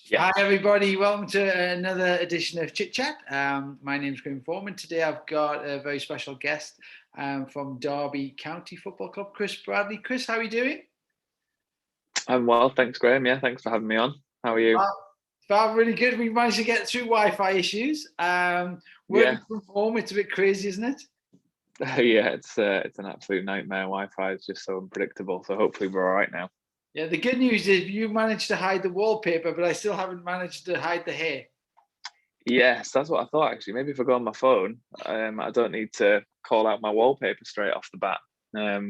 Yeah, Hi, everybody. Welcome to another edition of Chit Chat. My name's Graham Foreman. Today I've got a very special guest from Derby County Football Club, Chris Bradley. Chris, how are you doing? I'm well, thanks, Graham. Yeah, thanks for having me on. How are you? Really good. We managed to get through Wi-Fi issues. Working Yeah, from home, it's a bit crazy, isn't it? yeah, it's an absolute nightmare. Wi-Fi is just so unpredictable. So hopefully we're all right now. Yeah, the good news is you managed to hide the wallpaper, but I still haven't managed to hide the hair. Yes, that's what I thought actually. Maybe if I go on my phone, I don't need to call out my wallpaper straight off the bat.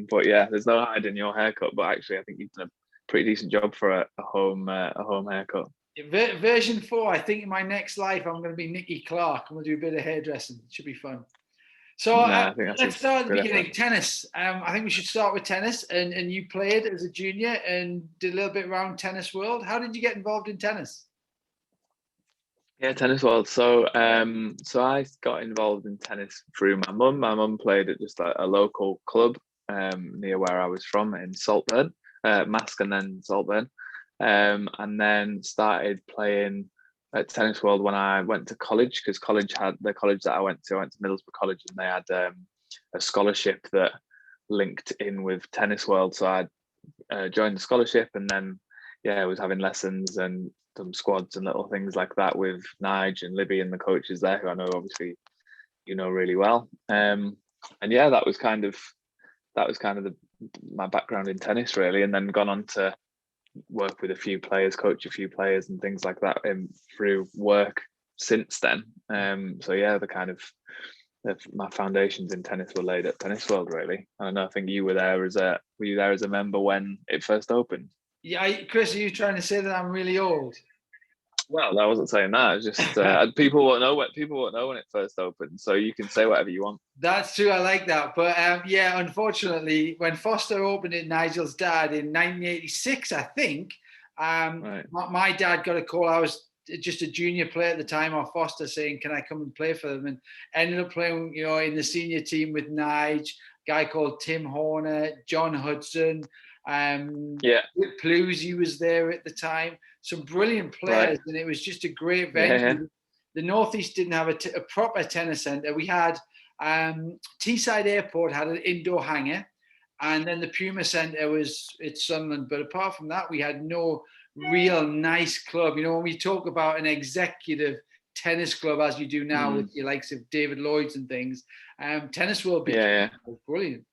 But yeah, there's no hiding your haircut. But actually, I think you've done a pretty decent job for a home haircut. Version 4, I think in my next life, I'm going to be Nicky Clark. I'm going to do a bit of hairdressing. It should be fun. So No, I think that's let's a start at the good beginning. effort. Tennis. I think we should start with tennis. And you played as a junior and did a little bit around tennis world. How did you get involved in tennis? Yeah, tennis world. So I got involved in tennis through my mum. My mum played at just a local club near where I was from in Saltburn, Mask and then Saltburn, and then started playing at tennis world when I went to college because college had the college that I went to. I went to Middlesbrough College and they had a scholarship that linked in with tennis world. So I joined the scholarship and then yeah, I was having lessons and some squads and little things like that with Nige and Libby and the coaches there, who I know obviously you know really well. And yeah, that was kind of my background in tennis really, and then gone on to work with a few players, coach a few players, and things like that through work since then. So yeah, my foundations in tennis were laid at Tennis World really. And I think you were there were you there as a member when it first opened? Yeah, Chris, are you trying to say that I'm really old? Well, I wasn't saying that. It's just people won't know when it first opened. So you can say whatever you want. That's true. I like that. But yeah, unfortunately, when Foster opened it, Nigel's dad in 1986, I think, Right. my dad got a call. I was just a junior player at the time, or Foster, saying, "Can I come and play for them?" And ended up playing, in the senior team with Nige, a guy called Tim Horner, John Hudson, Yeah. Plewsy was there at the time. Some brilliant Right. players, and it was just a great Yeah. Yeah. venue. The Northeast didn't have a proper tennis centre. We had Teesside Airport had an indoor hangar, and then the Puma Centre was at Sunderland. But apart from that, we had no real nice club. When we talk about an executive tennis club, as you do now with your likes of David Lloyd's and things, tennis will be Yeah. brilliant.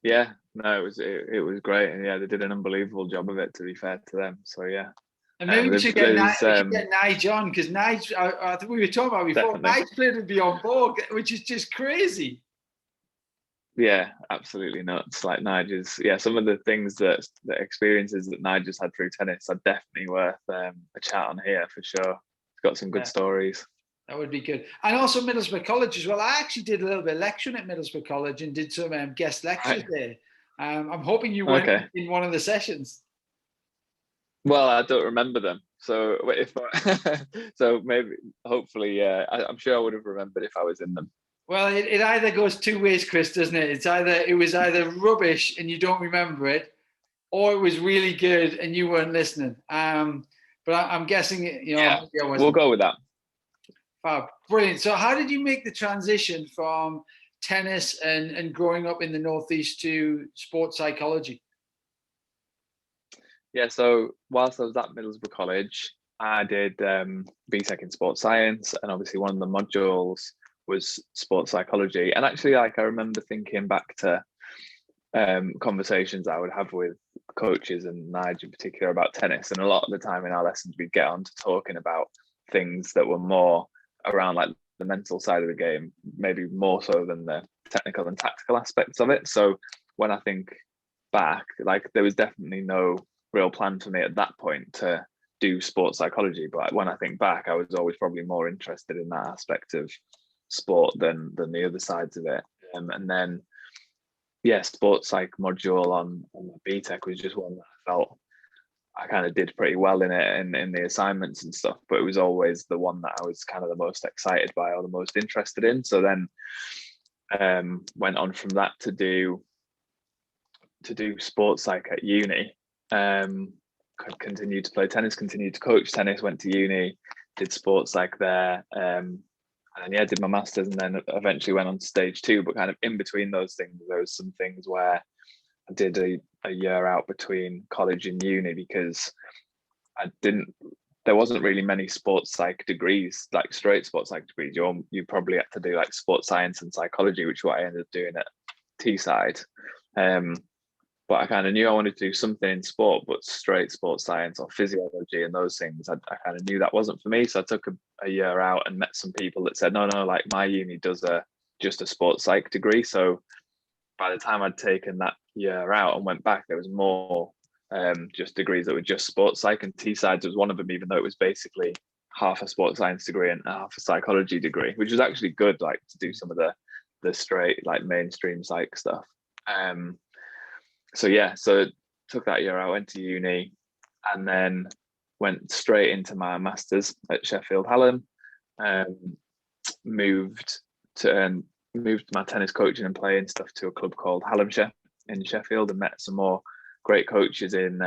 Yeah. No, it was great, and yeah, they did an unbelievable job of it. To be fair to them, so yeah. And maybe we should get There's Nige on, because Nige, I think we were talking about before, definitely. Nige played with Beyond Borg, which is just crazy. Yeah, absolutely nuts. Like Nigel's, yeah, some of the things the experiences that Nigel's had through tennis are definitely worth a chat on here for sure. It's got some good Yeah. stories. That would be good. And also Middlesbrough College as well. I actually did a little bit of lecturing at Middlesbrough College and did some guest lectures Right. there. I'm hoping you went Okay. in one of the sessions. Well, I don't remember them. So if so maybe hopefully I'm sure I would have remembered if I was in them. Well, it either goes two ways, Chris, doesn't it? It was either rubbish and you don't remember it, or it was really good and you weren't listening. But I'm guessing Yeah, maybe I we'll wasn't. go with that. Fab. Brilliant. So how did you make the transition from tennis and growing up in the Northeast to sports psychology? Yeah, so whilst I was at Middlesbrough College, I did BTEC in sports science, and obviously one of the modules was sports psychology. And actually, like I remember thinking back to conversations I would have with coaches and Nige in particular about tennis, and a lot of the time in our lessons we'd get on to talking about things that were more around like the mental side of the game, maybe more so than the technical and tactical aspects of it. So when I think back, like there was definitely no real plan for me at that point to do sports psychology, but when I think back, I was always probably more interested in that aspect of sport than the other sides of it. And then yeah, sports psych module on the BTEC was just one that I felt I kind of did pretty well in it and in the assignments and stuff, but it was always the one that I was kind of the most excited by or the most interested in. So then went on from that to do sports psych at uni, because continued to play tennis, continued to coach tennis, went to uni, did sports psych there, and yeah, did my masters, and then eventually went on to stage 2. But kind of in between those things, there was some things where I did a year out between college and uni because there wasn't really many sports psych degrees, like straight sports psych degrees. You probably had to do like sports science and psychology, which is what I ended up doing at Teesside. But I kind of knew I wanted to do something in sport, but straight sports science or physiology and those things, I kind of knew that wasn't for me. So I took a year out and met some people that said, no, like my uni does just a sports psych degree. So by the time I'd taken that year out and went back, there was more just degrees that were just sports psych, and Teesside was one of them, even though it was basically half a sports science degree and half a psychology degree, which was actually good, like to do some of the straight like mainstream psych stuff. So took that year out, went to uni, and then went straight into my masters at Sheffield Hallam. Moved my tennis coaching and playing stuff to a club called Hallamshire in Sheffield, and met some more great coaches in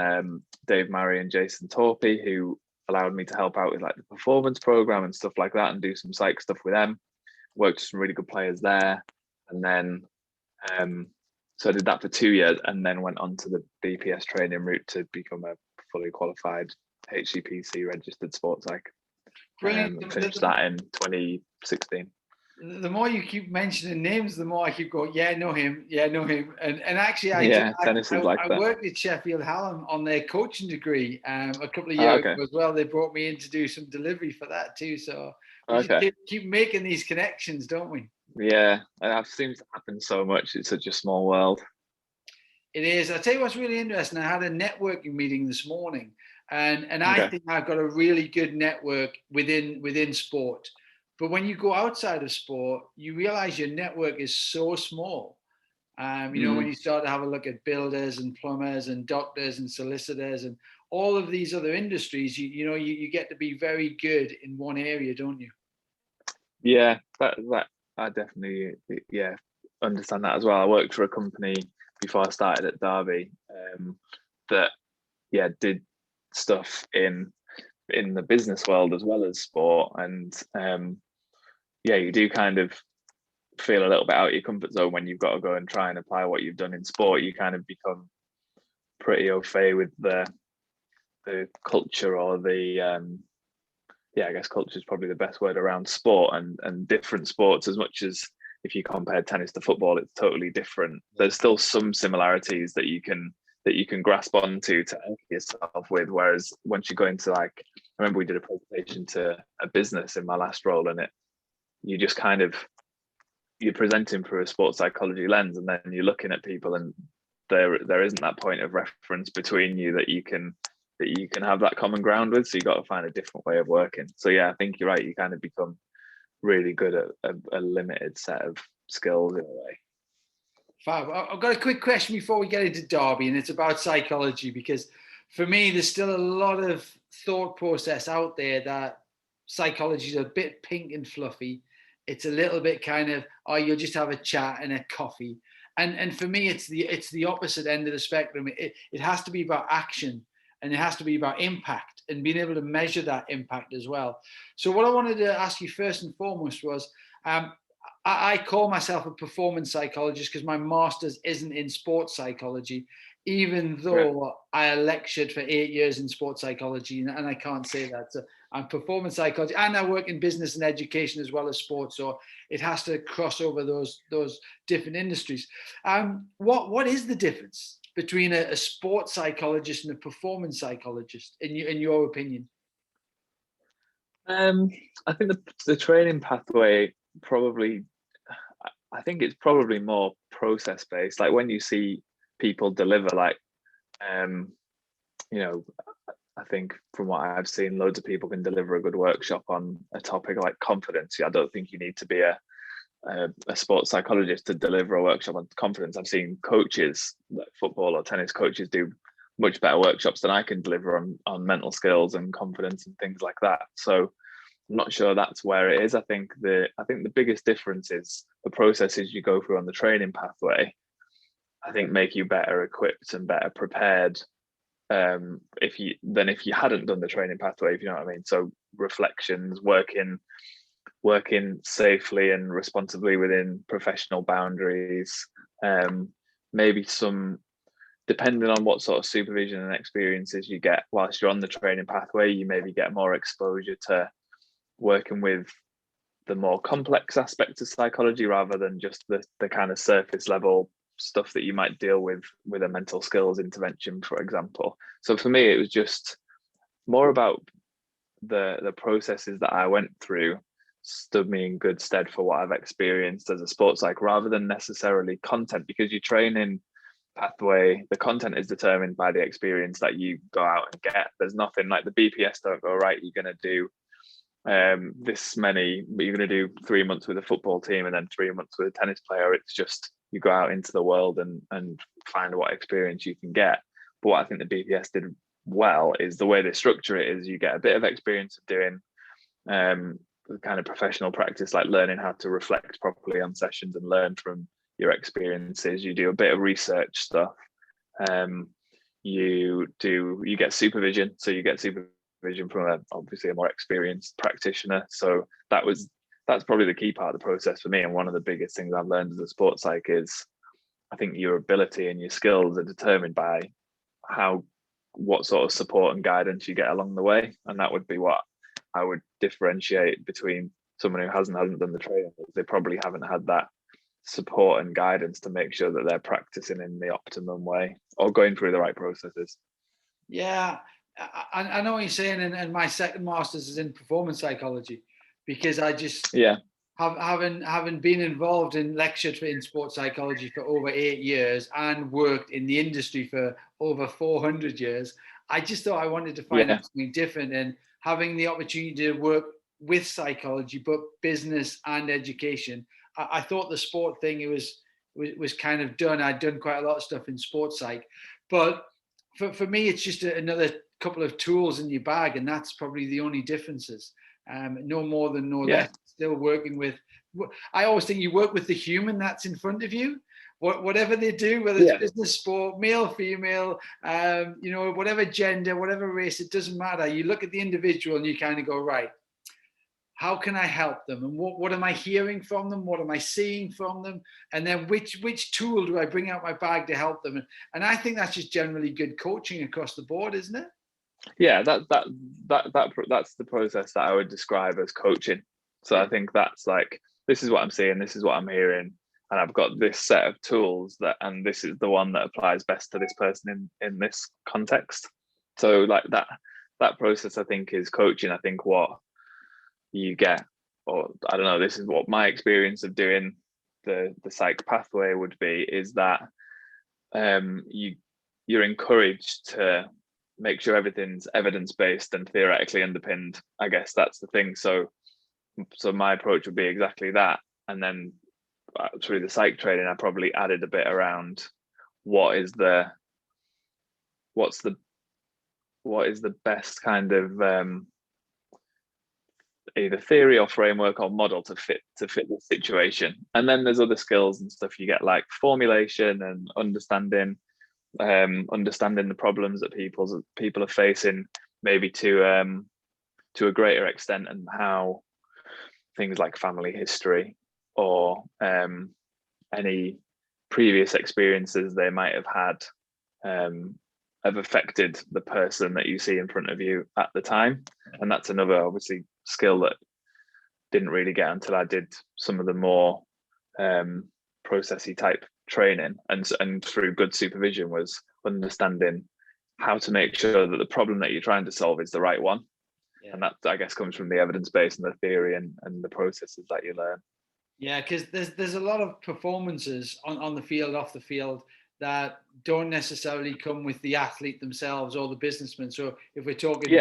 Dave Murray and Jason Torpey, who allowed me to help out with like the performance program and stuff like that, and do some psych stuff with them. Worked with some really good players there, and then so I did that for 2 years, and then went on to the BPS training route to become a fully qualified HCPC registered sports psych. Finished that in 2016. The more you keep mentioning names, the more I keep going, yeah, know him. And actually, tennis is like that. I worked at Sheffield Hallam on their coaching degree a couple of years ago as well. They brought me in to do some delivery for that too. So we just keep making these connections, don't we? Yeah, that seems to happen so much. It's such a small world. It is. I'll tell you what's really interesting. I had a networking meeting this morning, and I think I've got a really good network within sport. But when you go outside of sport, you realize your network is so small. When you start to have a look at builders and plumbers and doctors and solicitors and all of these other industries, you get to be very good in one area, don't you? Yeah, that I definitely understand that as well. I worked for a company before I started at Derby that did stuff in the business world as well as sport, and you do kind of feel a little bit out of your comfort zone when you've got to go and try and apply what you've done in sport. You kind of become pretty au fait with the culture, or the I guess culture is probably the best word around sport and different sports. As much as if you compare tennis to football, it's totally different. There's still some similarities that you can grasp onto to anchor yourself with. Whereas once you go into, like, I remember we did a presentation to a business in my last role, and you just kind of, you're presenting through a sports psychology lens, and then you're looking at people, and there isn't that point of reference between you that you can have that common ground with. So you got to find a different way of working. So I think you're right. You kind of become really good at a limited set of skills in a way. Fab. I've got a quick question before we get into Derby, and it's about psychology, because for me, there's still a lot of thought process out there that psychology is a bit pink and fluffy. It's a little bit kind of, you'll just have a chat and a coffee. And for me, it's the opposite end of the spectrum. It has to be about action, and it has to be about impact, and being able to measure that impact as well. So what I wanted to ask you first and foremost was, I call myself a performance psychologist because my master's isn't in sports psychology, even though I lectured for 8 years in sports psychology, and I can't say that. So I'm performance psychology, and I work in business and education as well as sports. So it has to cross over those different industries. What is the difference between a sports psychologist and a performance psychologist, in your opinion? I think the training pathway probably, I think it's probably more process based. Like when you see people deliver, like, I think from what I've seen, loads of people can deliver a good workshop on a topic like confidence. I don't think you need to be a sports psychologist to deliver a workshop on confidence. I've seen coaches, like football or tennis coaches, do much better workshops than I can deliver on mental skills and confidence and things like that. So I'm not sure that's where it is. I think the biggest difference is the processes you go through on the training pathway, I think, make you better equipped and better prepared if you hadn't done the training pathway, if you know what I mean. So reflections, working safely and responsibly within professional boundaries, maybe some, depending on what sort of supervision and experiences you get whilst you're on the training pathway, you maybe get more exposure to working with the more complex aspects of psychology rather than just the kind of surface level stuff that you might deal with a mental skills intervention, for example. So for me, it was just more about the processes that I went through stood me in good stead for what I've experienced as a sports psych, rather than necessarily content, because your training pathway, the content is determined by the experience that you go out and get. There's nothing like the BPS don't go, right, you're going to do this many, but you're going to do 3 months with a football team and then 3 months with a tennis player. It's just you go out into the world and find what experience you can get. But what I think the BPS did well is the way they structure it is you get a bit of experience of doing kind of professional practice, like learning how to reflect properly on sessions and learn from your experiences. You do a bit of research stuff. You get supervision, so you get supervision from obviously a more experienced practitioner. So that's probably the key part of the process for me. And one of the biggest things I've learned as a sports psych is I think your ability and your skills are determined by what sort of support and guidance you get along the way. And that would be what I would differentiate between someone who hasn't done the training. They probably haven't had that support and guidance to make sure that they're practicing in the optimum way or going through the right processes. Yeah, I know what you're saying, and my second master's is in performance psychology, because I just having been involved in lectured in sports psychology for over 8 years and worked in the industry for over 400 years, I just thought I wanted to find out something different, and having the opportunity to work with psychology, but business and education, I thought the sport thing, it was kind of done. I'd done quite a lot of stuff in sports psych, but for me, it's just another couple of tools in your bag, and that's probably the only differences. No more than no less. Still working with, I always think you work with the human that's in front of you, whatever they do, whether it's business, sport, male, female, whatever gender, whatever race, it doesn't matter. You look at the individual and you kind of go, right, how can I help them? And what am I hearing from them? What am I seeing from them? And then which tool do I bring out my bag to help them? And I think that's just generally good coaching across the board, isn't it? Yeah, that's the process that I would describe as coaching. So I think that's like, this is what I'm seeing, this is what I'm hearing, and I've got this set of tools and this is the one that applies best to this person in this context. So like that process, I think, is coaching. I think what you get, or I don't know, this is what my experience of doing the psych pathway would be, is that you're encouraged to make sure everything's evidence-based and theoretically underpinned. I guess that's the thing. So my approach would be exactly that. And then through the psych training, I probably added a bit around what is the best kind of either theory or framework or model to fit the situation. And then there's other skills and stuff you get, like formulation and understanding the problems that people are facing, maybe to a greater extent, and how things like family history or any previous experiences they might have had have affected the person that you see in front of you at the time. And that's another obviously skill that didn't really get until I did some of the more processy type training, and through good supervision was understanding how to make sure that the problem that you're trying to solve is the right one. And that, I guess, comes from the evidence base and the theory and the processes that you learn. Yeah, because there's a lot of performances on the field, off the field, that don't necessarily come with the athlete themselves or the businessman. So if we're talking,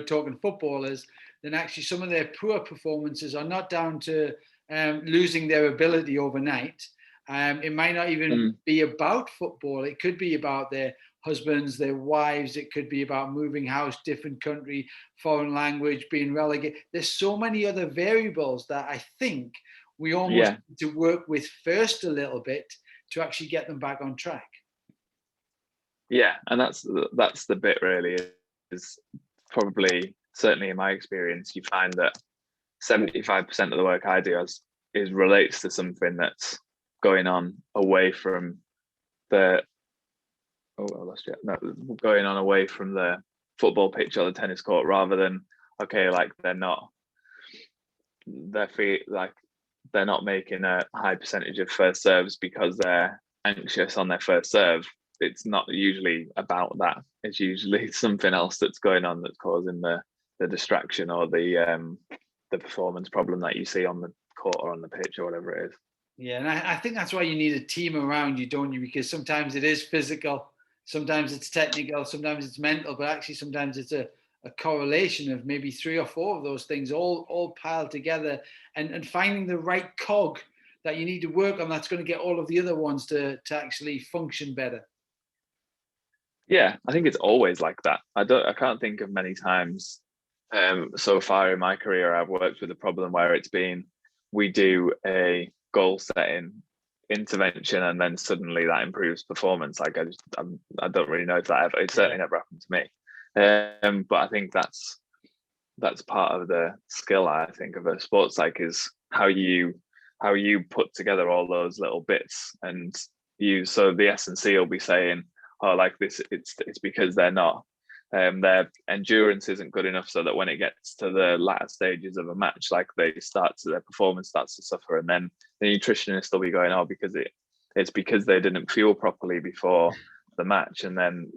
talking footballers, then actually some of their poor performances are not down to losing their ability overnight. It might not even be about football. It could be about their husbands, their wives. It could be about moving house, different country, foreign language, being relegated. There's so many other variables that I think we almost need to work with first a little bit to actually get them back on track. Yeah, and that's the bit really, is probably, certainly in my experience, you find that 75% of the work I do is relates to something that's going on away from the I lost you. No, going on away from the football pitch or the tennis court, rather than, okay, like they're not making a high percentage of first serves because they're anxious on their first serve. It's not usually about that. It's usually something else that's going on that's causing the distraction or the performance problem that you see on the court or on the pitch or whatever it is. Yeah, and I think that's why you need a team around you, don't you? Because sometimes it is physical, sometimes it's technical, sometimes it's mental, but actually sometimes it's a correlation of maybe 3 or 4 of those things all piled together, and finding the right cog that you need to work on that's going to get all of the other ones to actually function better. Yeah, I think it's always like that. I can't think of many times so far in my career I've worked with a problem where it's been, we do a goal setting intervention and then suddenly that improves performance. Like I don't really know if that ever, it certainly never happened to me. But I think that's part of the skill, I think, of a sports psych, is how you put together all those little bits. And so the S&C will be saying, oh, like this, it's because they're not, their endurance isn't good enough, so that when it gets to the latter stages of a match, like their performance starts to suffer. And then the nutritionist will be going, oh, because it's because they didn't fuel properly before the match. And then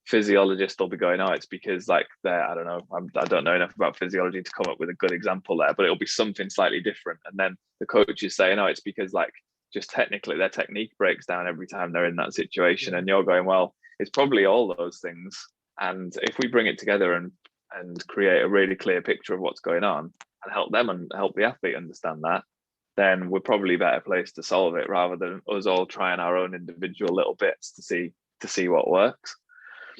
physiologist will be going, oh, it's because like I don't know, I don't know enough about physiology to come up with a good example there, but it'll be something slightly different. And then the coach is saying, oh, it's because like just technically their technique breaks down every time they're in that situation. And you're going, well, it's probably all those things. And if we bring it together and create a really clear picture of what's going on and help them and help the athlete understand that, then we're probably better placed to solve it, rather than us all trying our own individual little bits to see what works.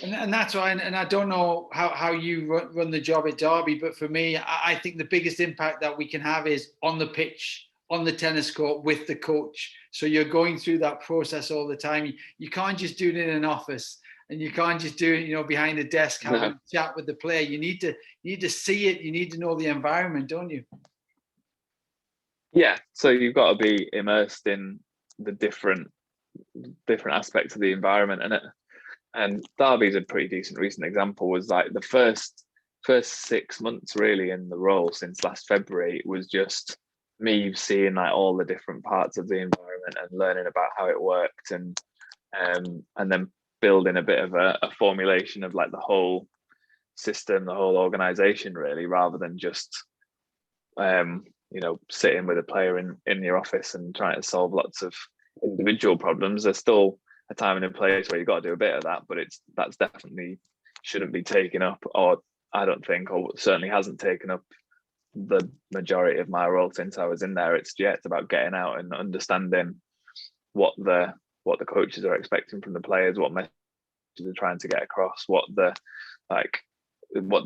And that's why, and I don't know how you run the job at Derby, but for me, I think the biggest impact that we can have is on the pitch, on the tennis court with the coach. So you're going through that process all the time. You can't just do it in an office, and you can't just do it, behind a desk having a chat with the player. You need to see it. You need to know the environment, don't you? Yeah. So you've got to be immersed in the different aspects of the environment, and Derby's a pretty decent recent example. Was like the first 6 months really in the role since last February was just me seeing like all the different parts of the environment and learning about how it worked, and then building a bit of a formulation of like the whole system, the whole organization really, rather than just sitting with a player in your office and trying to solve lots of individual problems. There's still a time and a place where you've got to do a bit of that, but that's definitely shouldn't be taken up, or I don't think, or certainly hasn't taken up the majority of my role since I was in there. It's about getting out and understanding what the coaches are expecting from the players, what messages they're trying to get across, what the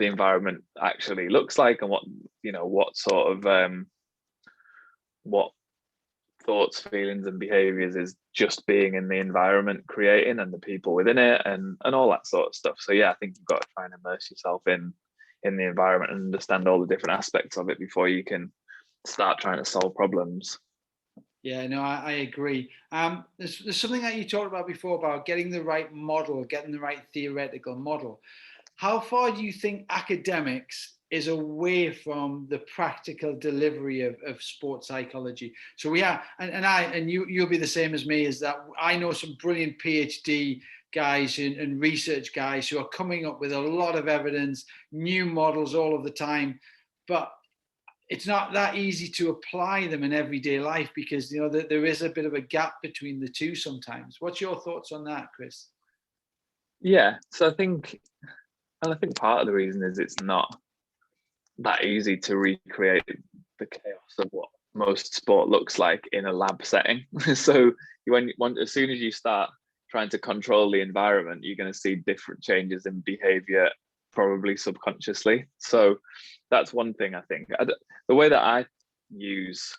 environment actually looks like, and what sort of what thoughts, feelings, and behaviors is just being in the environment creating, and the people within it, and all that sort of stuff. So yeah, I think you've got to try and immerse yourself in the environment and understand all the different aspects of it before you can start trying to solve problems. Yeah, no, I agree. There's something that you talked about before about getting the right model, getting the right theoretical model. How far do you think academics is away from the practical delivery of sports psychology? So we are, and you'll be the same as me, is that I know some brilliant PhD guys and research guys who are coming up with a lot of evidence, new models all of the time, but it's not that easy to apply them in everyday life, because there is a bit of a gap between the two sometimes. What's your thoughts on that, Chris? Yeah, so I think part of the reason is it's not that easy to recreate the chaos of what most sport looks like in a lab setting. So as soon as you start trying to control the environment, you're going to see different changes in behavior, probably subconsciously. So that's one thing. I think the way that I use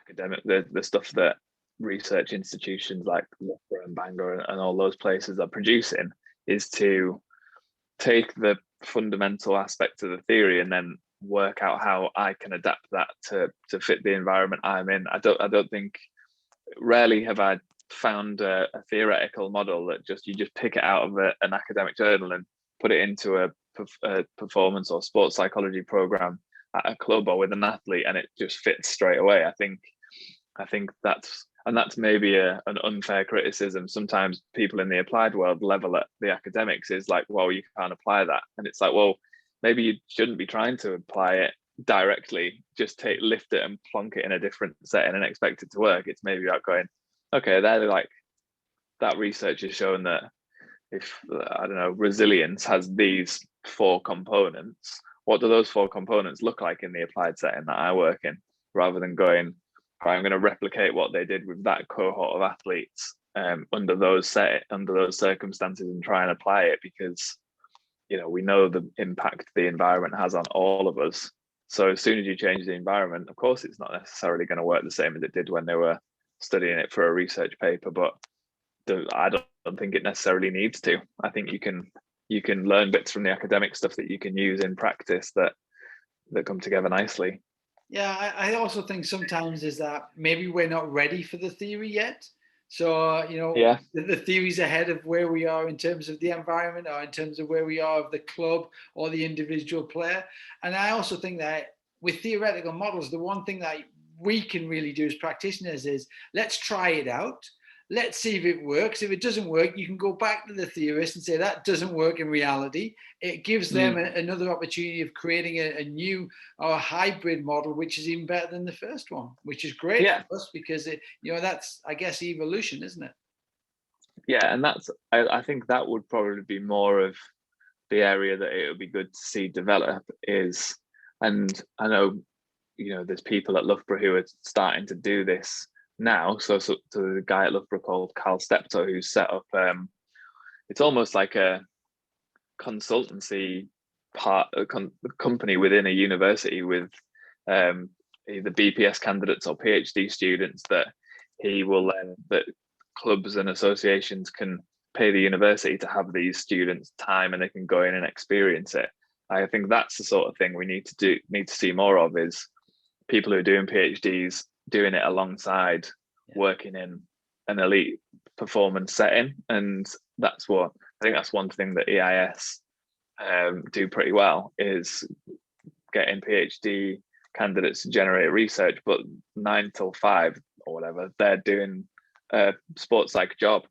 academic, the stuff that research institutions like Loughborough and Bangor and all those places are producing is to take the fundamental aspects of the theory and then work out how I can adapt that to fit the environment I'm in. I don't think, rarely have I found a theoretical model that you just pick it out of an academic journal and put it into a performance or sports psychology program at a club or with an athlete, and it just fits straight away. I think that's maybe an unfair criticism. Sometimes people in the applied world level at the academics is like, well, you can't apply that. And it's like, well, maybe you shouldn't be trying to apply it directly. Just lift it and plonk it in a different setting and expect it to work. It's maybe about going, okay, they're like, that research has shown that if, I don't know, resilience has these 4 components, what do those 4 components look like in the applied setting that I work in, rather than going, I'm going to replicate what they did with that cohort of athletes under those circumstances and try and apply it, because we know the impact the environment has on all of us. So as soon as you change the environment, of course, it's not necessarily going to work the same as it did when they were studying it for a research paper, but I don't think it necessarily needs to. I think you can learn bits from the academic stuff that you can use in practice that come together nicely. Yeah, I also think sometimes is that maybe we're not ready for the theory yet. So, Yeah. the theory's ahead of where we are in terms of the environment, or in terms of where we are of the club or the individual player. And I also think that with theoretical models, the one thing that we can really do as practitioners is let's try it out. Let's see if it works. If it doesn't work, you can go back to the theorist and say that doesn't work in reality. It gives them another opportunity of creating a new or a hybrid model, which is even better than the first one, which is great for us, because that's, I guess, evolution, isn't it? Yeah, and I think that would probably be more of the area that it would be good to see develop is, and I know, there's people at Loughborough who are starting to do this now. So the guy at Loughborough called Carl Steptoe, who's set up, it's almost like a consultancy company within a university with either BPS candidates or PhD students that he will that clubs and associations can pay the university to have these students time, and they can go in and experience it. I think that's the sort of thing we need to see more of, is people who are doing PhDs doing it alongside working in an elite performance setting. And I think that's one thing that EIS do pretty well, is getting PhD candidates to generate research, but 9 till 5 or whatever, they're doing a sports psych job.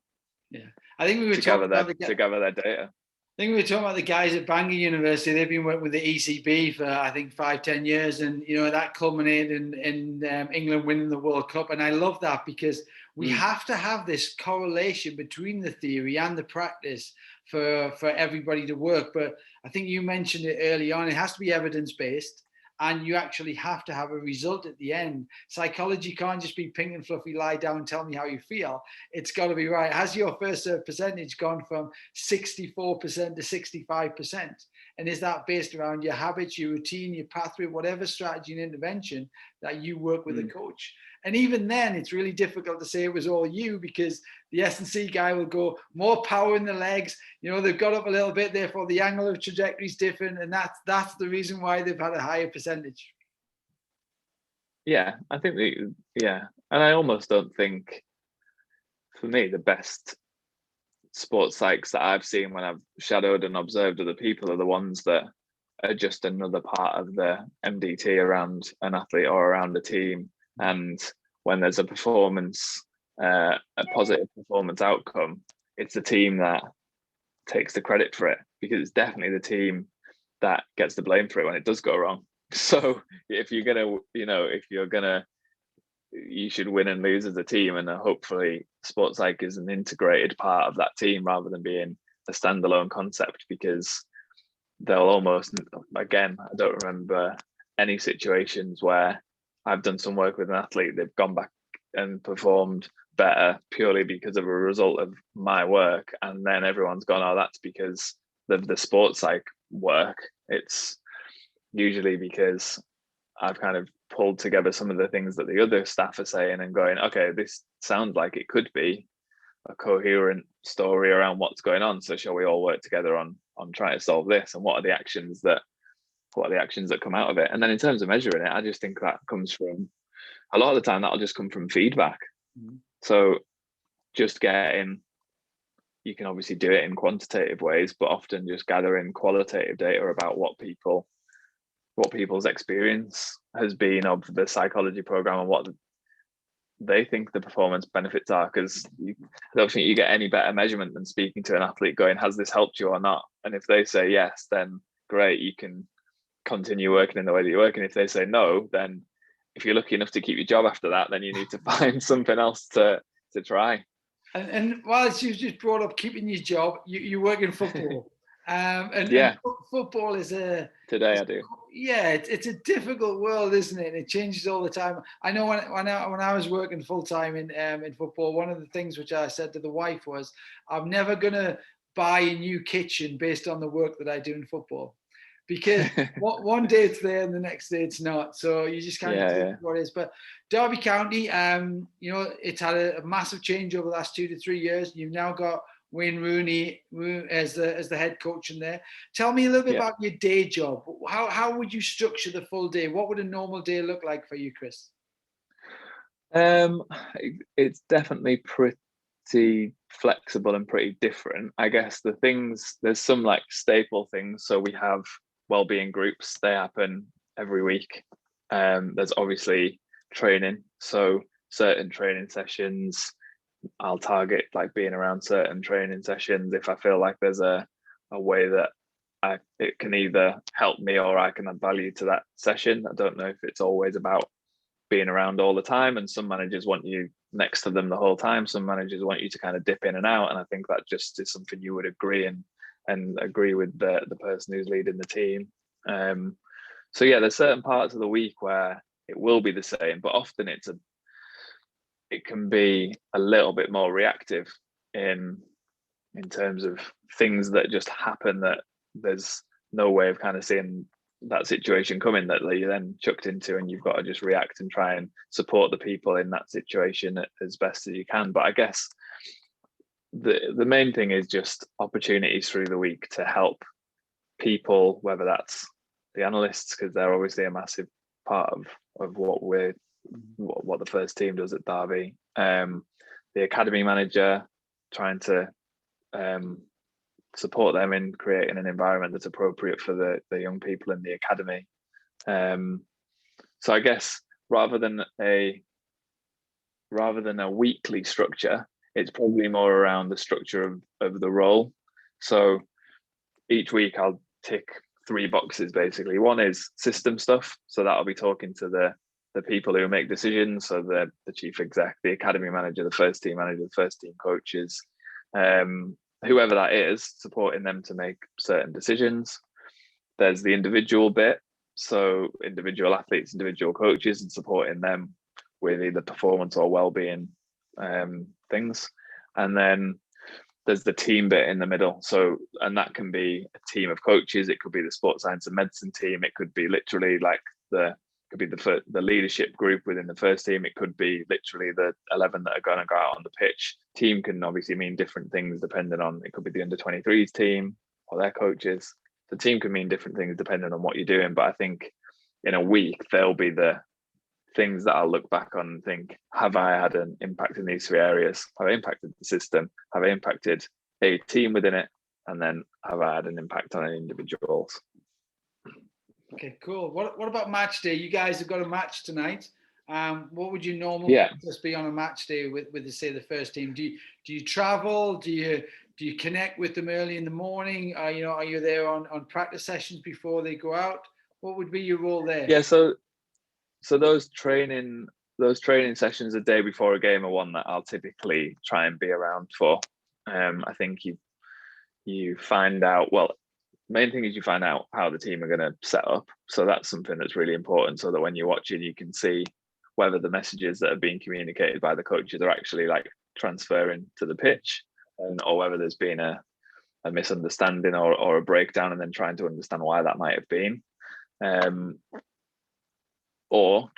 Yeah, I think we were to gather their data. I think we were talking about the guys at Bangor University. They've been working with the ECB for, I think, 5-10 years. And, that culminated in England winning the World Cup. And I love that, because we have to have this correlation between the theory and the practice for everybody to work. But I think you mentioned it early on. It has to be evidence-based. And you actually have to have a result at the end. Psychology can't just be pink and fluffy, lie down, tell me how you feel. It's got to be right. Has your first percentage gone from 64% to 65%? And is that based around your habits, your routine, your pathway, whatever strategy and intervention that you work with a coach? And even then, it's really difficult to say it was all you, because the S&C guy will go, more power in the legs. They've got up a little bit, therefore the angle of trajectory is different. And that's the reason why they've had a higher percentage. Yeah, I think and I almost don't think, for me, the best sports psychs that I've seen when I've shadowed and observed other people are the ones that are just another part of the MDT around an athlete or around a team. And when there's a performance, a positive performance outcome, it's the team that takes the credit for it, because it's definitely the team that gets the blame for it when it does go wrong. So if you're gonna, you should win and lose as a team, and hopefully sports psych is an integrated part of that team rather than being a standalone concept, because they'll almost, again, I don't remember any situations where I've done some work with an athlete, they've gone back and performed better purely because of a result of my work, and then everyone's gone, oh, that's because of the sports psych work. It's usually because I've kind of pulled together some of the things that the other staff are saying and going, okay, this sounds like it could be a coherent story around what's going on. So shall we all work together on trying to solve this? And what are the actions that come out of it? And then in terms of measuring it, I just think that comes from, a lot of the time that'll just come from feedback. Mm-hmm. So just getting, you can obviously do it in quantitative ways, but often just gathering qualitative data about what people's experience has been of the psychology program and what they think the performance benefits are, because I don't think you get any better measurement than speaking to an athlete going, has this helped you or not? And if they say yes, then great, you can continue working in the way that you work. And if they say no, then if you're lucky enough to keep your job after that, then you need to find something else to try. And whilst you've just brought up keeping your job, you work in football. And football is today I do. Yeah, it's a difficult world, isn't it? And it changes all the time. I know when I was working full time in football, one of the things which I said to the wife was, I'm never gonna buy a new kitchen based on the work that I do in football, because one day it's there and the next day it's not. So you just kind of take what it is. But Derby County, it's had a massive change over the last 2 to 3 years. You've now got Wayne Rooney as the head coach in there. Tell me a little bit about your day job. How would you structure the full day? What would a normal day look like for you, Chris? It's definitely pretty flexible and pretty different. I guess there's some like staple things. So we have wellbeing groups. They happen every week. There's obviously training. So certain training sessions, I'll target like being around certain training sessions if I feel like there's a way that it can either help me or I can add value to that session. I don't know if it's always about being around all the time, and some managers want you next to them the whole time. Some managers want you to kind of dip in and out, and I think that just is something you would agree and agree with the person who's leading the team. So yeah, there's certain parts of the week where it will be the same, but often it can be a little bit more reactive in terms of things that just happen that there's no way of kind of seeing that situation coming, that you're then chucked into, and you've got to just react and try and support the people in that situation as best as you can. But I guess the main thing is just opportunities through the week to help people, whether that's the analysts, because they're obviously a massive part of what the first team does at Derby, the academy manager, trying to support them in creating an environment that's appropriate for the young people in the academy. So I guess rather than a weekly structure, it's probably more around the structure of the role. So each week I'll tick 3 boxes basically. One is system stuff, so that'll be talking to the people who make decisions, so the chief exec, the academy manager, the first team manager, the first team coaches, whoever that is, supporting them to make certain decisions. There's the individual bit, so individual athletes, individual coaches, and supporting them with either performance or well-being things. And then there's the team bit in the middle. So, and that can be a team of coaches. It could be the sports science and medicine team. It could be literally like the leadership group within the first team. It could be literally the 11 that are going to go out on the pitch. Team can obviously mean different things depending on, it could be the under 23s team or their coaches. The team can mean different things depending on what you're doing. But I think in a week, there'll be the things that I'll look back on and think, have I had an impact in these 3 areas? Have I impacted the system? Have I impacted a team within it? And then have I had an impact on individuals? Okay, cool. What about match day? You guys have got a match tonight. What would your normal process be on a match day with say the first team? Do you travel? Do you connect with them early in the morning? Are you there on practice sessions before they go out? What would be your role there? Yeah, so those training sessions a day before a game are one that I'll typically try and be around for. I think you find out, well, main thing is you find out how the team are going to set up. So that's something that's really important, so that when you're watching, you can see whether the messages that are being communicated by the coaches are actually like transferring to the pitch, or whether there's been a misunderstanding or a breakdown, and then trying to understand why that might have been. or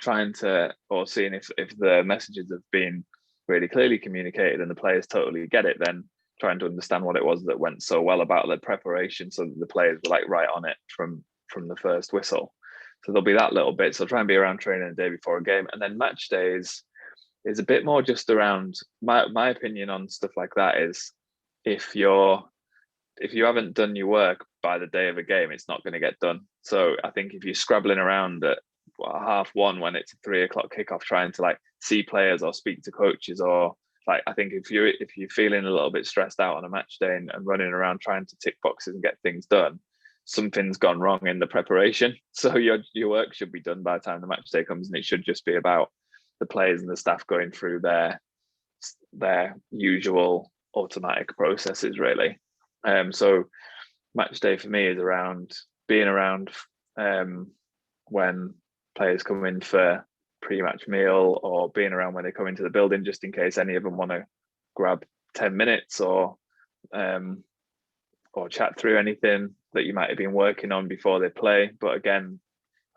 seeing if the messages have been really clearly communicated and the players totally get it, then trying to understand what it was that went so well about the preparation, so that the players were like right on it from the first whistle. So there'll be that little bit. So try and be around training the day before a game, and then match days is a bit more just around my opinion on stuff like that is if you haven't done your work by the day of a game, it's not going to get done. So I think if you're scrabbling around at 1:30 when it's a 3:00 kickoff, trying to like see players or speak to coaches, or like, I think if you're feeling a little bit stressed out on a match day and running around trying to tick boxes and get things done, something's gone wrong in the preparation. So your work should be done by the time the match day comes, and it should just be about the players and the staff going through their usual automatic processes, really. So match day for me is around being around when players come in for pre-match meal, or being around when they come into the building, just in case any of them want to grab 10 minutes or chat through anything that you might have been working on before they play. But again,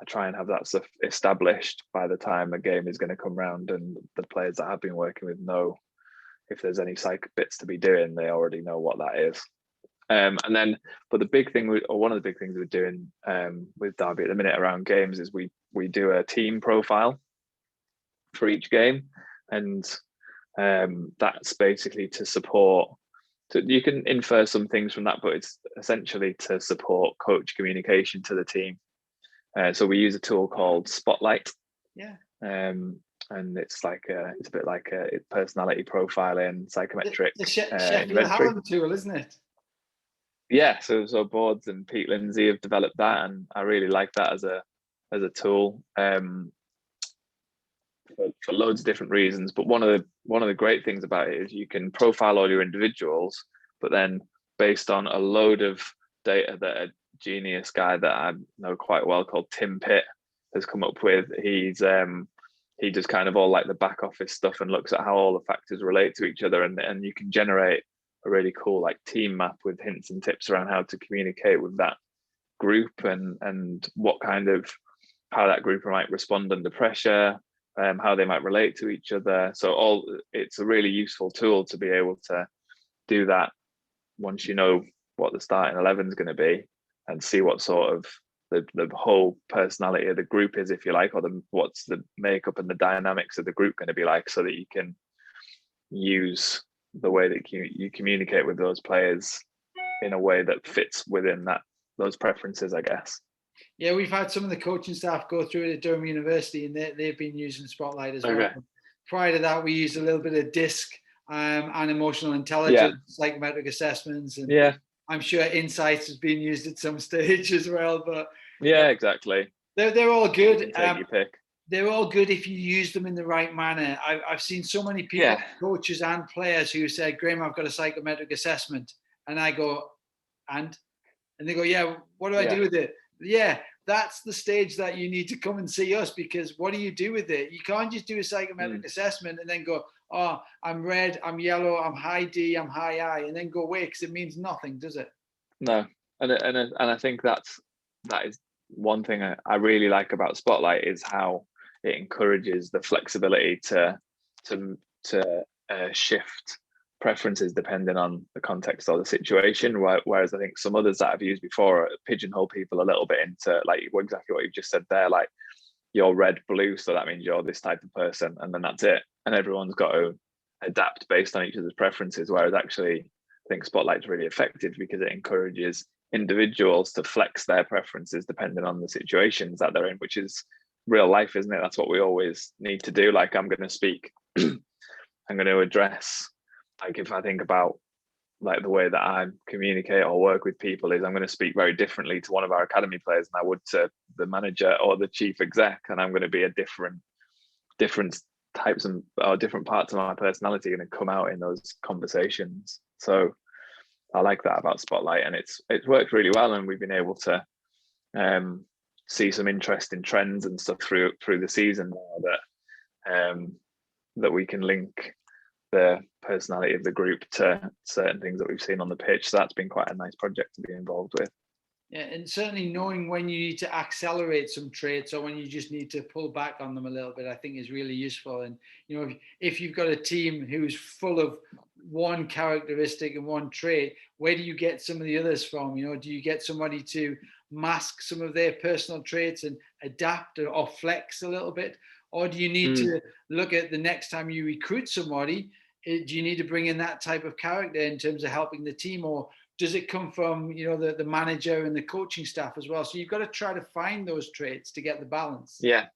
I try and have that stuff established by the time a game is going to come round, and the players that I've been working with know if there's any psych bits to be doing, they already know what that is. And then, but the big thing, or one of the big things we're doing with Derby at the minute around games is we do a team profile for each game, and that's basically to support. You can infer some things from that, but it's essentially to support coach communication to the team. So we use a tool called Spotlight. Yeah. And it's a bit like a personality profiling, psychometric the Sheffield inventory tool, isn't it? Yeah, so Boards and Pete Lindsay have developed that, and I really like that as a tool for loads of different reasons. But one of the great things about it is you can profile all your individuals, but then based on a load of data that a genius guy that I know quite well called Tim Pitt has come up with, he does kind of all like the back office stuff and looks at how all the factors relate to each other, and you can generate a really cool like team map with hints and tips around how to communicate with that group, and what kind of how that group might respond under pressure, how they might relate to each other. So it's a really useful tool to be able to do that once you know what the starting 11 is going to be, and see what sort of the whole personality of the group is, if you like, or what's the makeup and the dynamics of the group going to be like, so that you can use the way that you communicate with those players in a way that fits within those preferences, I guess. Yeah, we've had some of the coaching staff go through it at Durham University, and they've been using Spotlight as well. Prior to that, we used a little bit of DISC and emotional intelligence, psychometric assessments, and I'm sure Insights has been used at some stage as well. But exactly. They're all good. Take your pick. They're all good if you use them in the right manner. I've seen so many people, coaches and players, who said, "Graham, I've got a psychometric assessment," and I go, and they go, "Yeah, what do I do with it?" Yeah, that's the stage that you need to come and see us, because what do you do with it? You can't just do a psychometric assessment and then go, "Oh, I'm red, I'm yellow, I'm high D, I'm high I," and then go away, because it means nothing, does it? No, and I think that is one thing I really like about Spotlight, is how it encourages the flexibility to shift preferences depending on the context or the situation. Whereas I think some others that I've used before pigeonhole people a little bit into like exactly what you've just said there, like you're red blue, so that means you're this type of person, and then that's it, and everyone's got to adapt based on each other's preferences. Whereas actually I think Spotlight's really effective because it encourages individuals to flex their preferences depending on the situations that they're in, which is real life, isn't it? That's what we always need to do. Like, I'm going to speak, I'm going to address, like if I think about like the way that I communicate or work with people, is I'm going to speak very differently to one of our academy players than I would to the manager or the chief exec, and I'm going to be a different types or different parts of my personality going to come out in those conversations. So I like that about Spotlight, and it's worked really well, and we've been able to see some interesting trends and stuff through the season now, that we can link the personality of the group to certain things that we've seen on the pitch. So that's been quite a nice project to be involved with. Yeah, and certainly knowing when you need to accelerate some traits or when you just need to pull back on them a little bit, I think is really useful. And if you've got a team who's full of one characteristic and one trait, where do you get some of the others from? Do you get somebody to mask some of their personal traits and adapt or flex a little bit? Or do you need to look at the next time you recruit somebody? Do you need to bring in that type of character in terms of helping the team, or does it come from the manager and the coaching staff as well? So you've got to try to find those traits to get the balance. Yeah,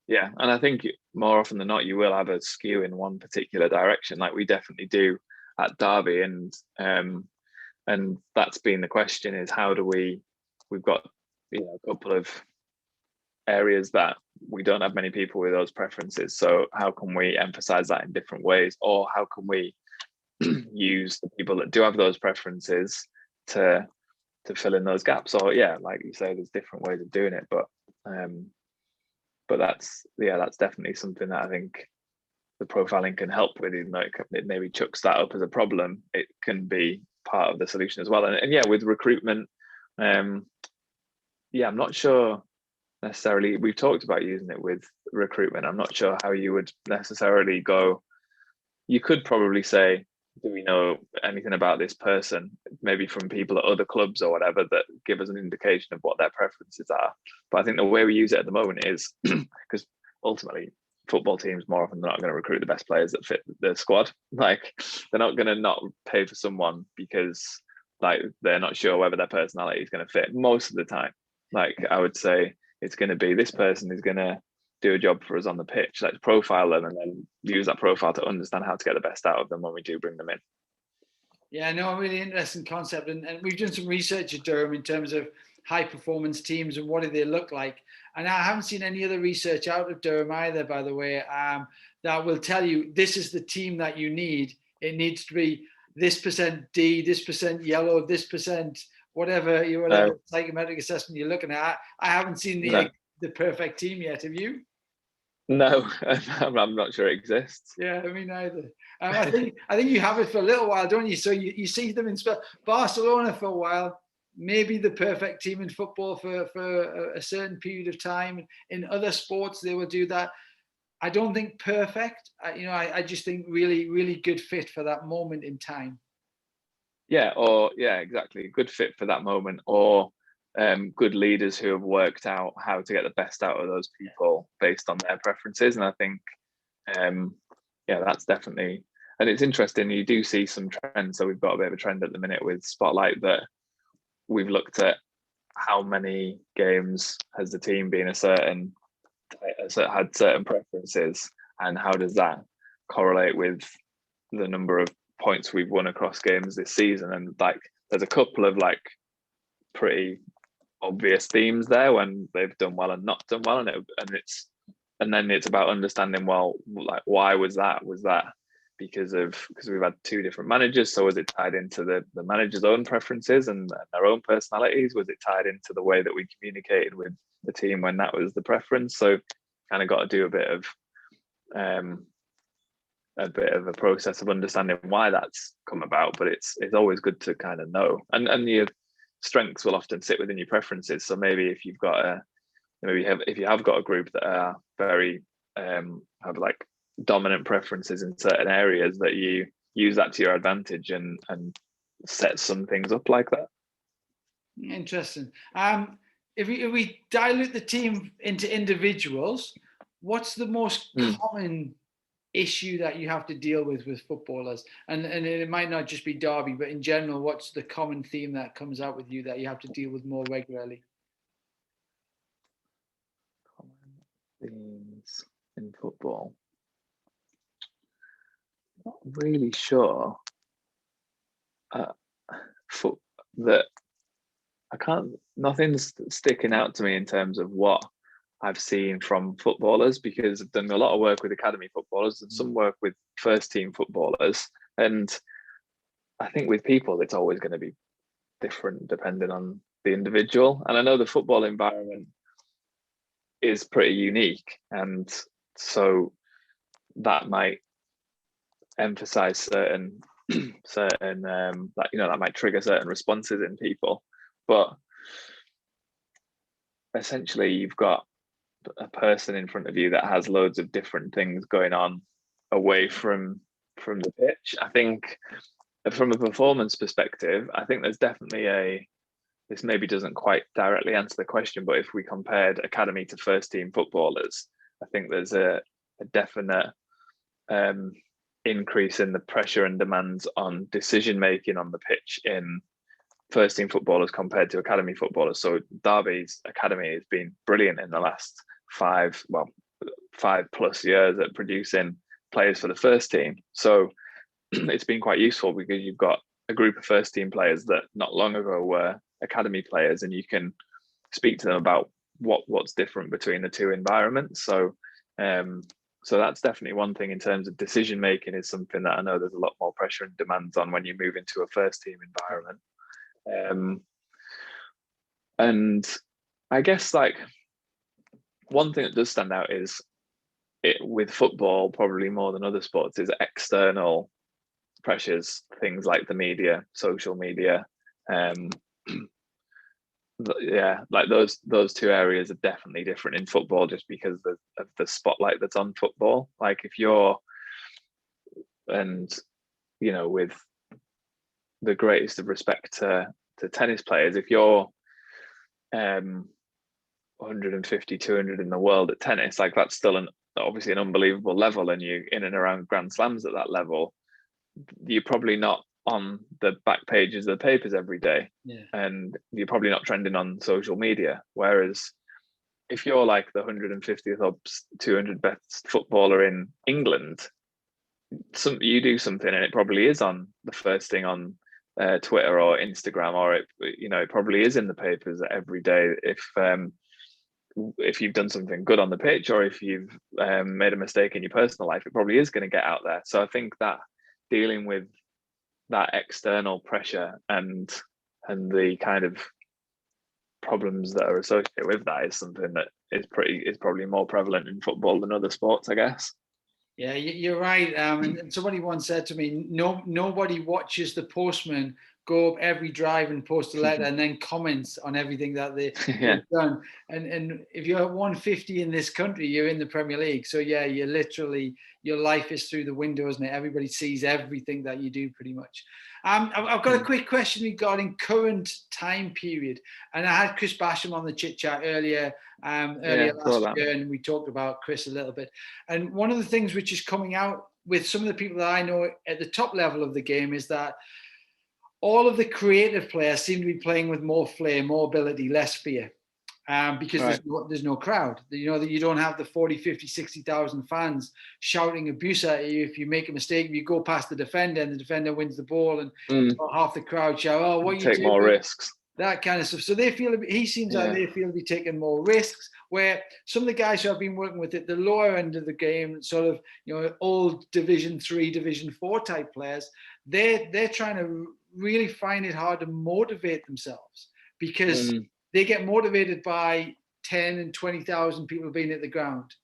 and I think more often than not, you will have a skew in one particular direction, like we definitely do at Derby, and that's been the question: is how do we've got a couple of areas that we don't have many people with those preferences, so how can we emphasize that in different ways, or how can we use the people that do have those preferences to fill in those gaps? Or like you say, there's different ways of doing it, but that's definitely something that I think the profiling can help with. Even though it maybe chucks that up as a problem, it can be part of the solution as well. And with recruitment, I'm not sure necessarily, we've talked about using it with recruitment. I'm not sure how you would necessarily go. You could probably say, do we know anything about this person, maybe from people at other clubs or whatever, that give us an indication of what their preferences are. But I think the way we use it at the moment is because ultimately football teams more often than not going to recruit the best players that fit the squad. Like, they're not going to not pay for someone because like they're not sure whether their personality is going to fit most of the time. Like, I would say it's going to be, this person is going to do a job for us on the pitch. Let's profile them and then use that profile to understand how to get the best out of them when we do bring them in. Yeah, no, a really interesting concept. And we've done some research at Durham in terms of high performance teams and what do they look like. And I haven't seen any other research out of Durham either, by the way, that will tell you this is the team that you need. It needs to be this percent D, this percent yellow, this percent whatever psychometric assessment you're looking at. I haven't seen the perfect team yet. Have you? No, I'm not sure it exists. Yeah, me neither. I think you have it for a little while, don't you? So you see them in Barcelona for a while, maybe the perfect team in football for a certain period of time. In other sports, they will do that. I don't think perfect. I just think really, really good fit for that moment in time. Exactly. Good fit for that moment, or good leaders who have worked out how to get the best out of those people based on their preferences. And I think, that's definitely, and it's interesting, you do see some trends. So we've got a bit of a trend at the minute with Spotlight that we've looked at how many games has the team been had certain preferences, and how does that correlate with the number of points we've won across games this season. And like, there's a couple of like pretty obvious themes there when they've done well and not done well, and then it's about understanding, well, like, why was that because we've had two different managers? So was it tied into the manager's own preferences and their own personalities? Was it tied into the way that we communicated with the team when that was the preference? So kind of got to do a bit of a process of understanding why that's come about. But it's always good to kind of know, and your strengths will often sit within your preferences. So maybe if you've got if you have got a group that are very have like dominant preferences in certain areas, that you use that to your advantage and set some things up like that. Interesting. If we dilute the team into individuals, what's the most common issue that you have to deal with footballers? And it might not just be Derby, but in general, what's the common theme that comes out with you that you have to deal with more regularly? Common themes in football. Not really sure. Nothing's sticking out to me in terms of what I've seen from footballers, because I've done a lot of work with academy footballers and some work with first team footballers. And I think with people, it's always going to be different depending on the individual. And I know the football environment is pretty unique. And so that might emphasize certain that might trigger certain responses in people. But essentially you've got a person in front of you that has loads of different things going on away from the pitch. I think from a performance perspective, I think there's definitely this maybe doesn't quite directly answer the question, but if we compared academy to first team footballers, I think there's a definite increase in the pressure and demands on decision making on the pitch in first team footballers compared to academy footballers. So Derby's academy has been brilliant in the last 5+ years at producing players for the first team. So it's been quite useful because you've got a group of first team players that not long ago were academy players, and you can speak to them about what's different between the two environments. So so that's definitely one thing in terms of decision making, is something that I know there's a lot more pressure and demands on when you move into a first team environment. And I guess like one thing that does stand out is it with football, probably more than other sports, is external pressures, things like the media, social media. Yeah, like those two areas are definitely different in football, just because of the spotlight that's on football. Like if you're, and with the greatest of respect to tennis players, if you're 150, 200 in the world at tennis, like that's still obviously an unbelievable level, and you in and around Grand Slams at that level, you're probably not on the back pages of the papers every day, and you're probably not trending on social media. Whereas if you're like the 150th or 200 best footballer in England, you do something and it probably is on the first thing on Twitter or Instagram, or it probably is in the papers every day. If you've done something good on the pitch, or if you've made a mistake in your personal life, it probably is going to get out there. So I think that dealing with that external pressure and the kind of problems that are associated with that is something that is probably more prevalent in football than other sports, I guess. Yeah, you're right. And somebody once said to me, nobody watches the postman go up every drive and post a letter and then comments on everything that they've done. And if you're 150 in this country, you're in the Premier League. So yeah, you're literally, your life is through the window, isn't it? Everybody sees everything that you do pretty much. I've got a quick question regarding current time period. And I had Chris Basham on the chit chat earlier last year, and we talked about Chris a little bit. And one of the things which is coming out with some of the people that I know at the top level of the game is that all of the creative players seem to be playing with more flair, more ability, less fear, because there's no crowd. That you don't have the 40, 50, 60,000 fans shouting abuse at you if you make a mistake. If you go past the defender and the defender wins the ball, and half the crowd shout, "Oh, what you take more risks." That kind of stuff. So he seems like they feel to be taking more risks. Where some of the guys who have been working with it, the lower end of the game, sort of old Division 3, Division 4 type players, they're trying to really find it hard to motivate themselves, because they get motivated by 10 and 20,000 people being at the ground.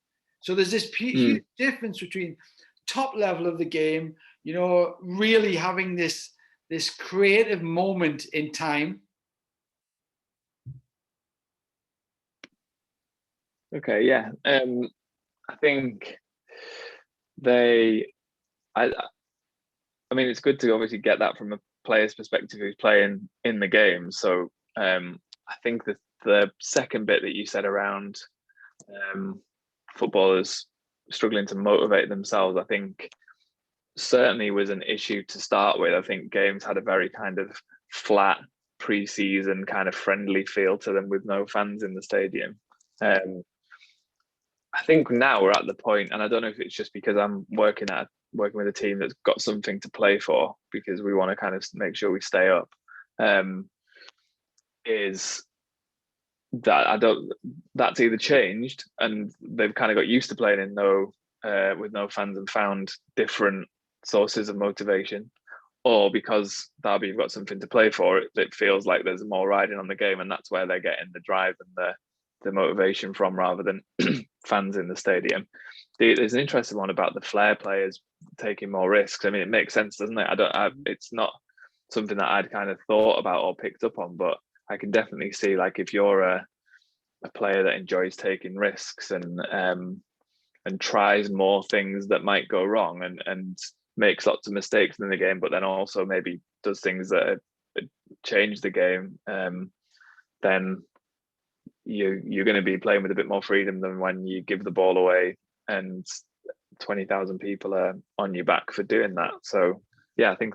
So there's this huge difference between top level of the game, really having this creative moment in time. Okay, yeah. I think I mean, it's good to obviously get that from a player's perspective who's playing in the game. So I think that the second bit that you said around footballers struggling to motivate themselves, I think certainly was an issue to start with. I think games had a very kind of flat pre-season kind of friendly feel to them with no fans in the stadium. I think now we're at the point, and I don't know if it's just because I'm working with a team that's got something to play for, because we want to kind of make sure we stay up, is that that's either changed and they've kind of got used to playing with no fans and found different sources of motivation, or because Derby have got something to play for, it feels like there's more riding on the game, and that's where they're getting the drive and the motivation from, rather than fans in the stadium. There's an interesting one about the flair players taking more risks. I mean, it makes sense, doesn't it? It's not something that I'd kind of thought about or picked up on, but I can definitely see, like, if you're a player that enjoys taking risks and tries more things that might go wrong and makes lots of mistakes in the game, but then also maybe does things that change the game, then you're going to be playing with a bit more freedom than when you give the ball away and 20,000 people are on your back for doing that. So yeah, I think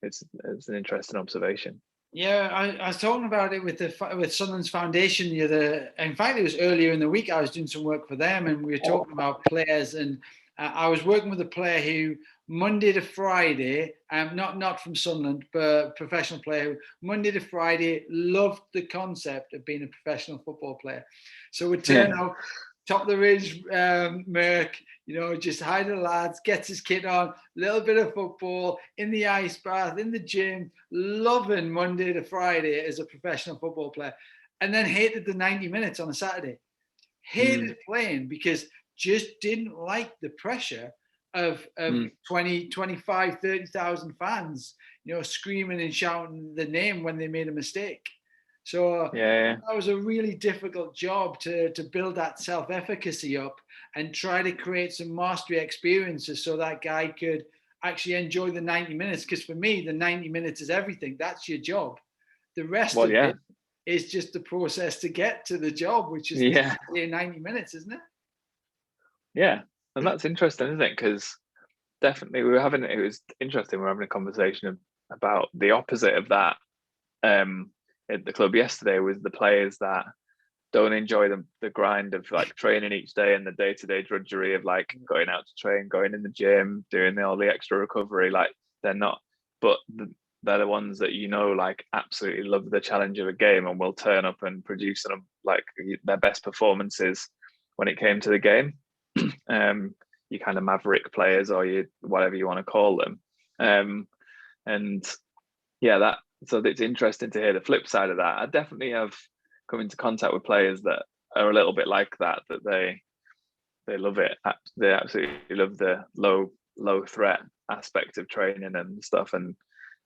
it's an interesting observation. Yeah, I was talking about it with Sunderland's Foundation the other. In fact, it was earlier in the week. I was doing some work for them, and we were talking about players. And I was working with a player who Monday to Friday, not from Sunderland, but a professional player who Monday to Friday loved the concept of being a professional football player. So would turn out top of the ridge, Merc, just hi to the lads, gets his kit on, a little bit of football, in the ice bath, in the gym, loving Monday to Friday as a professional football player, and then hated the 90 minutes on a Saturday. Hated playing because just didn't like the pressure of 20, 25, 30,000 fans, screaming and shouting the name when they made a mistake. So that was a really difficult job to build that self-efficacy up and try to create some mastery experiences so that guy could actually enjoy the 90 minutes. Because for me, the 90 minutes is everything. That's your job. The rest of it is just the process to get to the job, which is 90 minutes, isn't it? Yeah, and that's interesting, isn't it? Because definitely it was interesting. We're having a conversation about the opposite of that at the club yesterday, was the players that don't enjoy the grind of like training each day and the day-to-day drudgery of like going out to train, going in the gym, doing all the extra recovery. Like they're not, but they're the ones that like absolutely love the challenge of a game and will turn up and produce like their best performances when it came to the game. You kind of maverick players, or you whatever you want to call them, and yeah, so it's interesting to hear the flip side of that. I definitely have come into contact with players that are a little bit like that they love it. They absolutely love the low threat aspect of training and stuff, and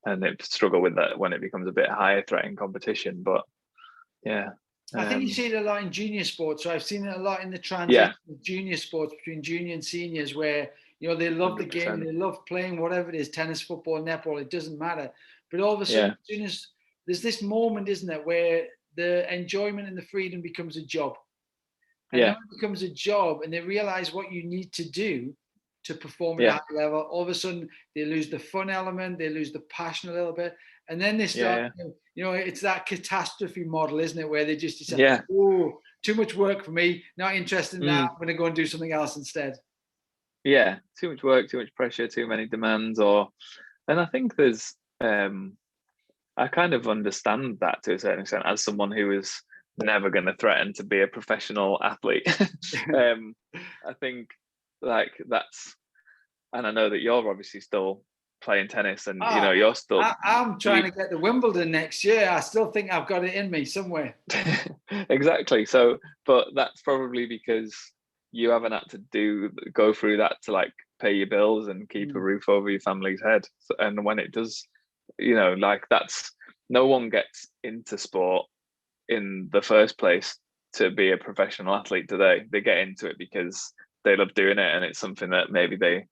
they struggle with that when it becomes a bit higher threat in competition. But yeah. I think you see it a lot in junior sports. So I've seen it a lot in the transition of junior sports between junior and seniors, where they love 100%. The game, they love playing whatever it is, tennis, football, netball, it doesn't matter. But all of a sudden, as soon as there's this moment, isn't it, where the enjoyment and the freedom becomes a job. And when it becomes a job and they realize what you need to do to perform at a high level, all of a sudden they lose the fun element, they lose the passion a little bit. And then they start, it's that catastrophe model, isn't it? Where they just decide, oh, too much work for me, not interested in that, I'm going to go and do something else instead. Yeah, too much work, too much pressure, too many demands. And I think there's, I kind of understand that to a certain extent as someone who is never going to threaten to be a professional athlete. I think like that's, and I know that you're obviously still playing tennis and you're still I'm trying to get to Wimbledon next year. I still think I've got it in me somewhere. Exactly. So but that's probably because you haven't had to go through that to like pay your bills and keep a roof over your family's head. And when it does, like that's, no one gets into sport in the first place to be a professional athlete today. They get into it because they love doing it, and it's something that maybe their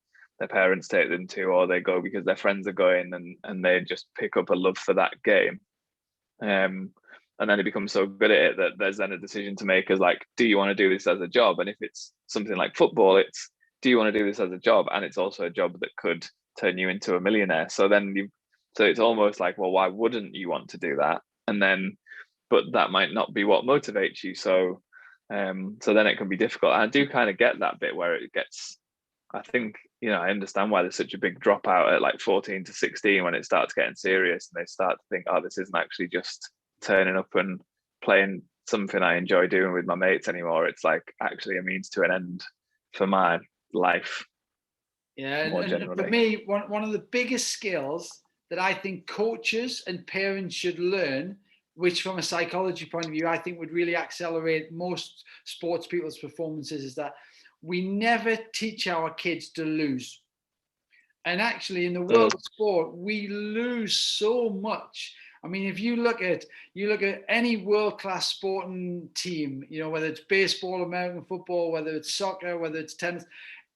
parents take them to, or they go because their friends are going, and they just pick up a love for that game. And then it becomes so good at it that there's then a decision to make as like, do you want to do this as a job? And if it's something like football, it's, do you want to do this as a job? And it's also a job that could turn you into a millionaire. So it's almost like, well, why wouldn't you want to do that? And then, but that might not be what motivates you. So then it can be difficult. And I do kind of get that bit where it gets, I think, I understand why there's such a big dropout at like 14 to 16 when it starts getting serious and they start to think, oh, this isn't actually just turning up and playing something I enjoy doing with my mates anymore. It's like actually a means to an end for my life. Yeah, and for me, one of the biggest skills that I think coaches and parents should learn, which from a psychology point of view, I think would really accelerate most sports people's performances, is that we never teach our kids to lose. And actually in the world of sport, we lose so much. I mean, if you look at any world-class sporting team, you know, whether it's baseball, American football, whether it's soccer, whether it's tennis,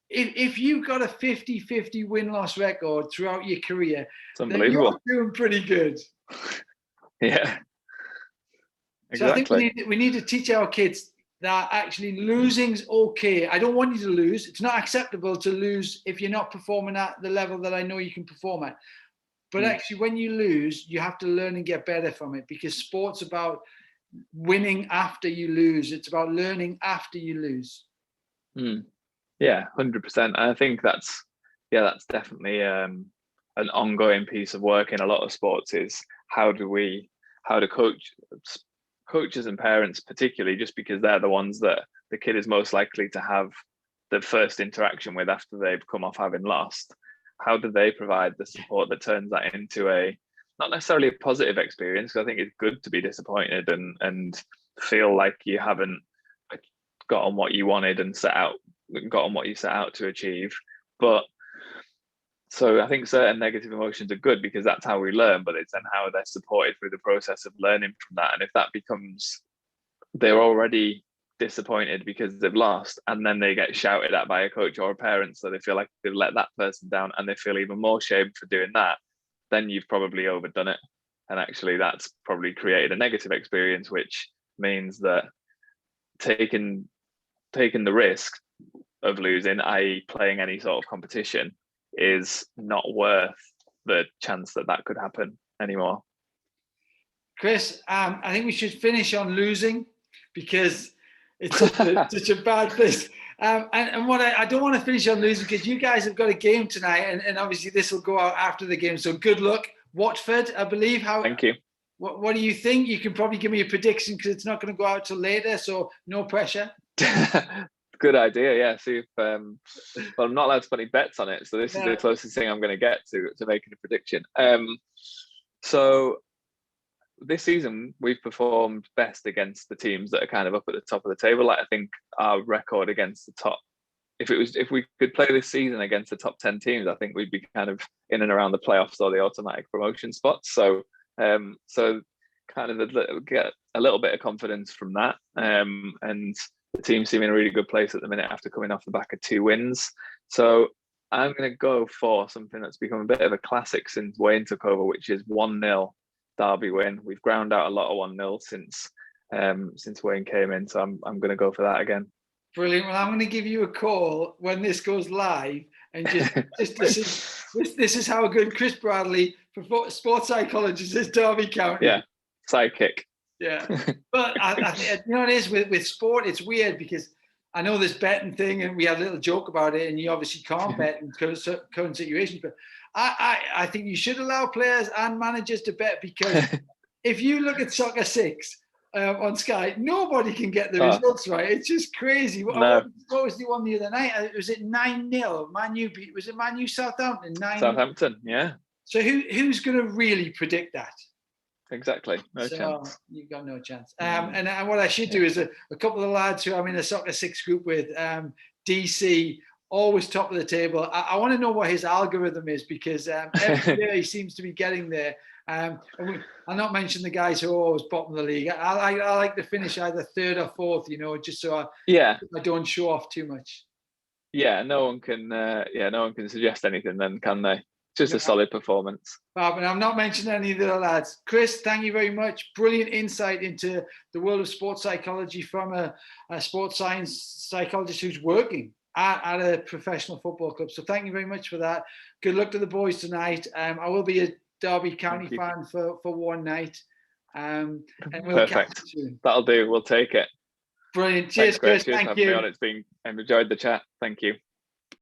if you've got a 50-50 win-loss record throughout your career, it's unbelievable. Then you're doing pretty good. Yeah. Exactly. So I think we need to teach our kids that actually losing's okay. I don't want you to lose. It's not acceptable to lose if you're not performing at the level that I know you can perform at. But actually, when you lose, you have to learn and get better from it, because sport's about winning after you lose. It's about learning after you lose. Yeah, 100%. I think that's definitely an ongoing piece of work in a lot of sports, is how do coaches and parents, particularly, just because they're the ones that the kid is most likely to have the first interaction with after they've come off having lost. How do they provide the support that turns that into a, not necessarily a positive experience, because I think it's good to be disappointed and feel like you haven't gotten what you wanted and gotten what you set out to achieve. But so I think certain negative emotions are good because that's how we learn, but it's then how they're supported through the process of learning from that. And if that becomes, they're already disappointed because they've lost, and then they get shouted at by a coach or a parent, so they feel like they've let that person down and they feel even more shame for doing that, then you've probably overdone it. And actually that's probably created a negative experience, which means that taking the risk of losing, i.e. playing any sort of competition, is not worth the chance that could happen anymore. Chris, I think we should finish on losing, because it's such a bad place. And what I don't want to finish on losing, because you guys have got a game tonight, and obviously this will go out after the game. So good luck, Watford, I believe. Thank you. What do you think? You can probably give me a prediction, because it's not going to go out till later, so no pressure. Good idea. Yeah. See if well, I'm not allowed to put any bets on it, so this is the closest thing I'm going to get to making a prediction. So this season we've performed best against the teams that are kind of up at the top of the table. Like, I think our record against the top, if we could play this season against the top 10 teams, I think we'd be kind of in and around the playoffs or the automatic promotion spots. So kind of get a little bit of confidence from that, and the team seem in a really good place at the minute after coming off the back of 2 wins. So I'm going to go for something that's become a bit of a classic since Wayne took over, which is 1-0 Derby win. We've ground out a lot of 1-0 since Wayne came in, so I'm going to go for that again. Brilliant. Well, I'm going to give you a call when this goes live, and this is how good Chris Bradley, sports psychologist, is Derby County. Yeah, psychic. Yeah, but I you know, it is with sport. It's weird because I know this betting thing, and we had a little joke about it, and you obviously can't bet in current situations. But I think you should allow players and managers to bet, because if you look at Soccer 6 on Sky, nobody can get the results right. It's just crazy. What was the one the other night? Was it 9-0? Man U beat. Was it Man U Southampton? Southampton, yeah. So who's going to really predict that? Exactly. No chance. You've got no chance. And what I should do is a couple of lads who I'm in a Soccer 6 group with, DC, always top of the table. I want to know what his algorithm is, because every year he seems to be getting there. I'll not mention the guys who are always bottom of the league. I like to finish either 3rd or 4th, you know, just so I don't show off too much. Yeah, no one can suggest anything then, can they? Just a solid performance. And I'm not mentioning any of the other lads. Chris, thank you very much. Brilliant insight into the world of sports psychology from a sports science psychologist who's working at a professional football club. So thank you very much for that. Good luck to the boys tonight. I will be a Derby County fan for one night. And we'll catch you soon. That'll do. We'll take it. Brilliant. Cheers, Chris. Thank you. I've enjoyed the chat. Thank you.